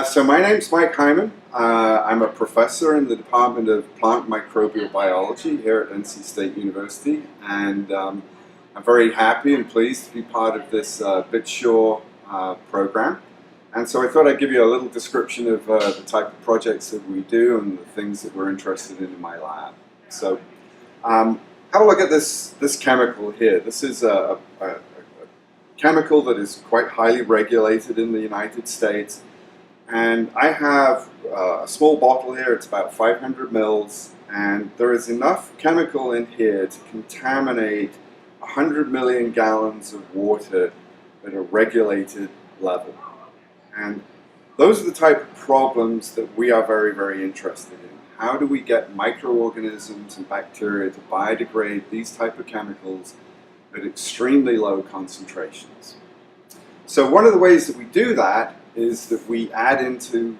So my name's Mike Hyman. I'm a professor in the Department of Plant Microbial Biology here at NC State University, and I'm very happy and pleased to be part of this BitSure program. And so I thought I'd give you a little description of the type of projects that we do and the things that we're interested in my lab. So have a look at this chemical here. This is a chemical that is quite highly regulated in the United States. And I have a small bottle here, it's about 500 mils, and there is enough chemical in here to contaminate 100 million gallons of water at a regulated level. And those are the type of problems that we are very, very interested in. How do we get microorganisms and bacteria to biodegrade these type of chemicals at extremely low concentrations? So one of the ways that we do that is that we add into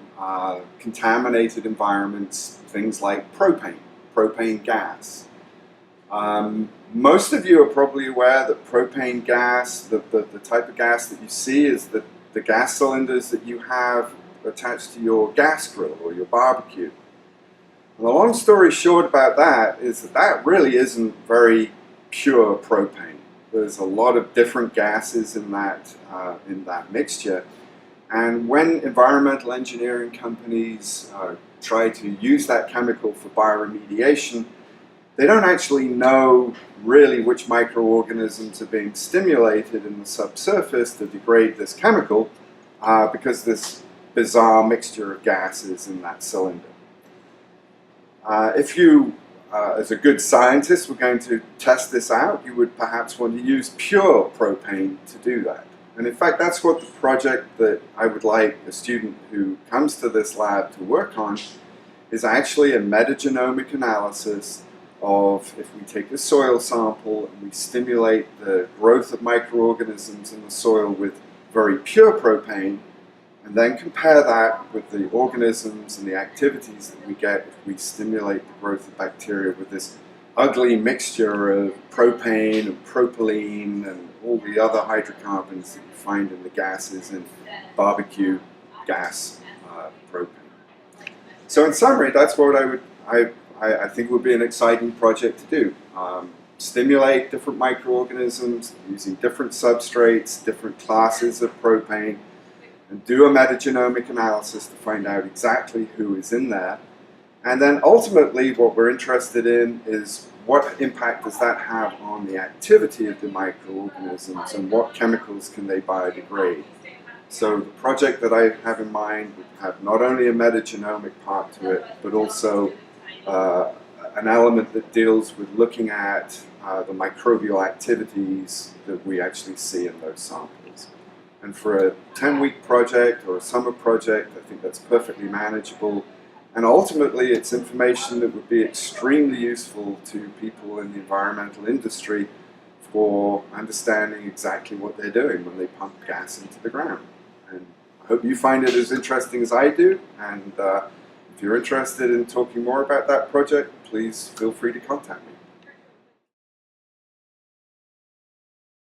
contaminated environments things like propane gas. Most of you are probably aware that propane gas, the type of gas that you see is the gas cylinders that you have attached to your gas grill or your barbecue. And the long story short about that is that that really isn't very pure propane. There's a lot of different gases in that mixture. And when environmental engineering companies try to use that chemical for bioremediation, they don't actually know really which microorganisms are being stimulated in the subsurface to degrade this chemical because this bizarre mixture of gases in that cylinder. If you, as a good scientist, were going to test this out, you would perhaps want to use pure propane to do that. And in fact, that's what the project that I would like a student who comes to this lab to work on is actually a metagenomic analysis of if we take a soil sample and we stimulate the growth of microorganisms in the soil with very pure propane, and then compare that with the organisms and the activities that we get if we stimulate the growth of bacteria with this ugly mixture of propane and propylene and all the other hydrocarbons that you find in the gases in barbecue gas propane. So in summary, that's what I think would be an exciting project to do. Stimulate different microorganisms using different substrates, different classes of propane, and do a metagenomic analysis to find out exactly who is in there. And then ultimately what we're interested in is what impact does that have on the activity of the microorganisms and what chemicals can they biodegrade. So the project that I have in mind would have not only a metagenomic part to it, but also an element that deals with looking at the microbial activities that we actually see in those samples. And for a 10-week project or a summer project, I think that's perfectly manageable. And ultimately, it's information that would be extremely useful to people in the environmental industry for understanding exactly what they're doing when they pump gas into the ground. And I hope you find it as interesting as I do. And if you're interested in talking more about that project, please feel free to contact me.